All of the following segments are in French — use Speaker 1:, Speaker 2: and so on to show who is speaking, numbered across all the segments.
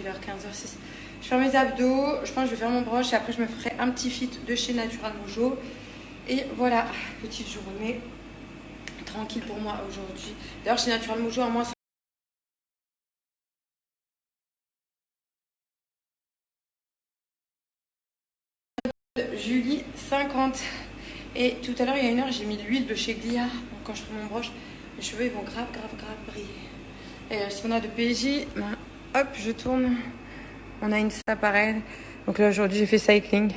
Speaker 1: qu'il est heure 15h06. Je fais mes abdos, je pense que je vais faire mon broche et après je me ferai un petit fit de chez Natural Mojo. Et voilà, petite journée tranquille pour moi aujourd'hui. D'ailleurs chez Natural Mojo, à moi, Julie 50. Et tout à l'heure, il y a une heure, j'ai mis l'huile de chez Glia. Donc, quand je fais mon broche, mes cheveux ils vont grave briller. Et si on a de PJ, ben, hop, je tourne. On a une appareil. Donc là, aujourd'hui, j'ai fait cycling.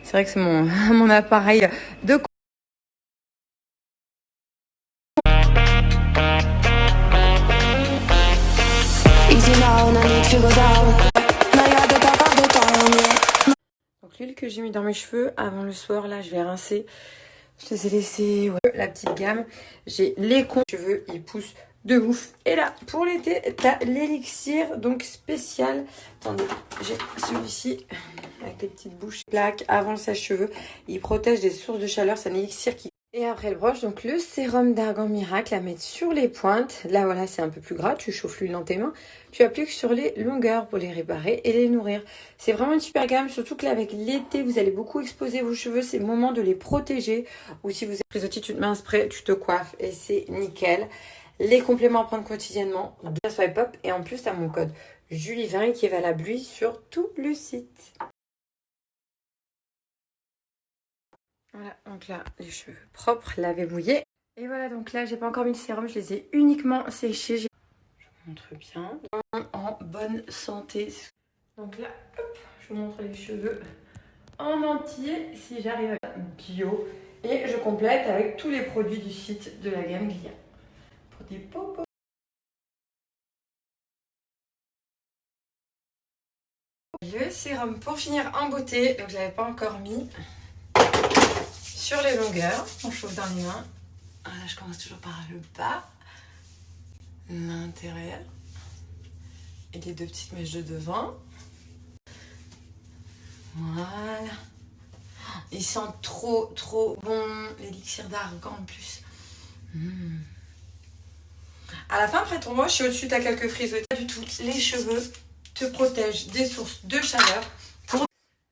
Speaker 1: C'est vrai que c'est mon appareil de Donc l'huile que j'ai mis dans mes cheveux avant le soir, là, je vais rincer. Je les ai laissés, la petite gamme. J'ai les cheveux, ils poussent de ouf. Et là, pour l'été, t'as l'élixir, donc spécial. Attendez, j'ai celui-ci avec les petites bouches plaques avant le sèche-cheveux. Il protège des sources de chaleur. C'est un élixir qui... Et après le broche, donc le sérum d'argan miracle à mettre sur les pointes. Là, voilà, c'est un peu plus gras. Tu chauffes l'huile dans tes mains. Tu appliques sur les longueurs pour les réparer et les nourrir. C'est vraiment une super gamme, surtout que là, avec l'été, vous allez beaucoup exposer vos cheveux. C'est le moment de les protéger. Ou si vous êtes frisottis, tu te mets un spray, tu te coiffes et c'est nickel. Les compléments à prendre quotidiennement, bien swipe up. Et en plus, tu as mon code Julie20 qui est valable, lui, sur tout le site. Voilà, donc là, les cheveux propres, lavés, mouillés. Et voilà, donc là, j'ai pas encore mis le sérum, je les ai uniquement séchés. Je vous montre bien, en bonne santé. Donc là, hop, je vous montre les cheveux en entier, si j'arrive à bio. Et je complète avec tous les produits du site de la gamme Glia. Pour des popos. Le sérum pour finir en beauté, donc je l'avais pas encore mis. Sur les longueurs, on chauffe dans les mains. Là, je commence toujours par le bas, l'intérieur et les deux petites mèches de devant. Voilà. Il sent trop bon, l'élixir d'argan en plus. À la fin, après ton wash, au-dessus, tu as quelques frisottis. Pas du tout. Les cheveux te protègent des sources de chaleur.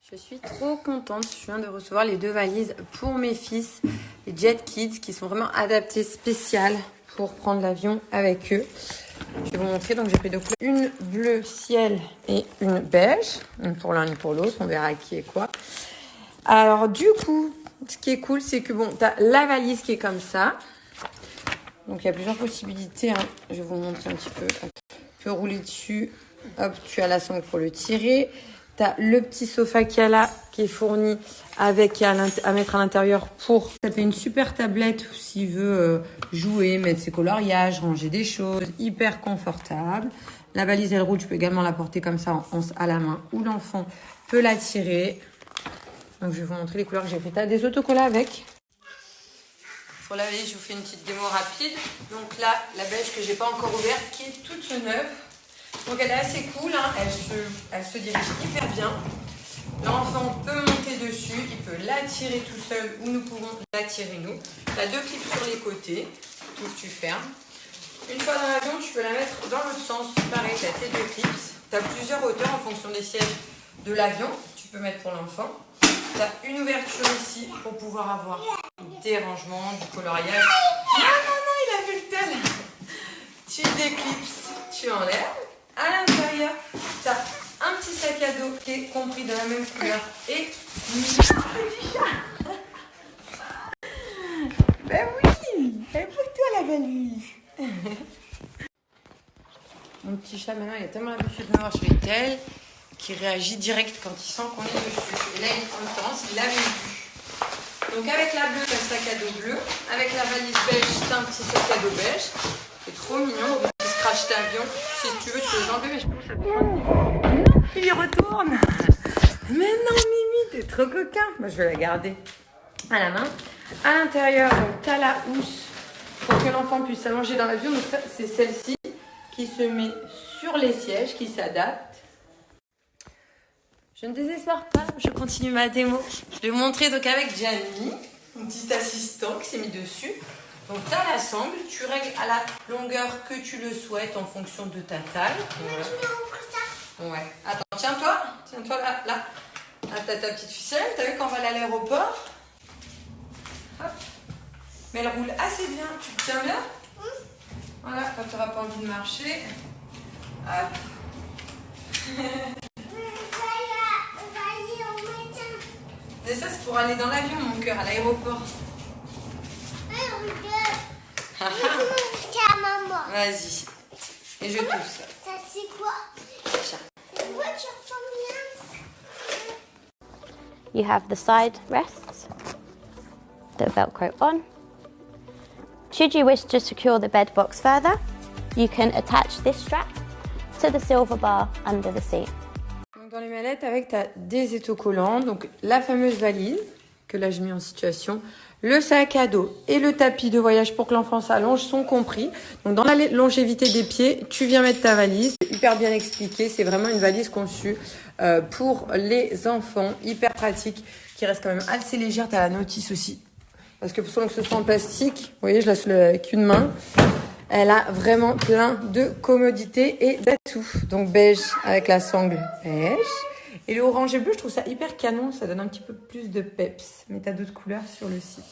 Speaker 1: Je suis trop contente, je viens de recevoir les 2 valises pour mes fils, les Jet Kids, qui sont vraiment adaptées spéciales pour prendre l'avion avec eux. Je vais vous montrer, donc j'ai pris 2 couleurs, une bleu ciel et une beige, une pour l'un, une pour l'autre, on verra qui est quoi. Alors du coup, ce qui est cool, c'est que bon, tu as la valise qui est comme ça, donc il y a plusieurs possibilités, hein. Je vais vous montrer un petit peu, tu peux rouler dessus, hop, tu as la sangle pour le tirer. Tu as le petit sofa qu'il y a là, qui est fourni avec à mettre à l'intérieur pour... Ça fait une super tablette s'il veut jouer, mettre ses coloriages, ranger des choses. Hyper confortable. La valise, elle roule. Tu peux également la porter comme ça à la main ou l'enfant peut la tirer. Donc, je vais vous montrer les couleurs que j'ai prises. Tu as des autocollants avec. Pour la valise, je vous fais une petite démo rapide. Donc là, la beige que j'ai pas encore ouverte, qui est toute neuve. Donc elle est assez cool, hein. Elle se dirige hyper bien. L'enfant peut monter dessus, il peut l'attirer tout seul ou nous pouvons l'attirer nous. Tu as 2 clips sur les côtés, tu fermes. Une fois dans l'avion, tu peux la mettre dans l'autre sens. Pareil, tu as tes 2 clips. Tu as plusieurs hauteurs en fonction des sièges de l'avion. Tu peux mettre pour l'enfant. Tu as une ouverture ici pour pouvoir avoir des rangements, du coloriage. Non, il a vu le tel. Tu déclipses, tu enlèves. À l'intérieur, tu as un petit sac à dos qui est compris de la même couleur et du chat. Ben oui, elle est pour toi la valise. Mon petit chat maintenant, il a tellement l'habitude de me voir sur les tels qu'il réagit direct quand il sent qu'on est dessus. Et là, en l'occurrence, il l'avait vu. Donc avec la bleue, tu as le sac à dos bleu. Avec la valise beige, tu as un petit sac à dos beige. C'est trop mignon. Scratch d'avion. Si tu veux, tu peux les enlever, mais je pense que ça peut pas. Non, il y retourne. Mais non, Mimi, t'es trop coquin. Moi, je vais la garder à la main. À l'intérieur, donc, t'as la housse pour que l'enfant puisse s'allonger dans l'avion. Donc, ça, c'est celle-ci qui se met sur les sièges, qui s'adapte. Je ne désespère pas, je continue ma démo. Je vais vous montrer donc avec Gianni, mon petit assistant qui s'est mis dessus. Donc tu as la sangle, tu règles à la longueur que tu le souhaites en fonction de ta taille. Voilà. Ouais. Attends, tiens-toi là, là. Ah, t'as ta petite ficelle, t'as vu quand on va aller à l'aéroport? Hop. Mais elle roule assez bien, tu te tiens bien? Voilà, quand tu n'auras pas envie de marcher. Hop. Et ça, c'est pour aller dans l'avion, mon cœur, à l'aéroport. Vas-y. Et je tousse.
Speaker 2: Ça, c'est quoi? Une voiture
Speaker 3: You have the side rests, the Velcro on. Should you wish to secure the bed box further, you can attach this strap to the silver bar under the seat.
Speaker 1: Donc dans les mallettes, avec, tu as des autocollants, donc la fameuse valise, que là je mets en situation, le sac à dos et le tapis de voyage pour que l'enfant s'allonge sont compris. Donc dans la longévité des pieds, tu viens mettre ta valise. C'est hyper bien expliqué, c'est vraiment une valise conçue pour les enfants, hyper pratique, qui reste quand même assez légère. Tu as la notice aussi, parce que selon que ce soit en plastique, vous voyez, je la soulève avec une main. Elle a vraiment plein de commodités et d'atouts. Donc beige avec la sangle beige. Et le orange et bleu, je trouve ça hyper canon. Ça donne un petit peu plus de peps. Mais t'as d'autres couleurs sur le site.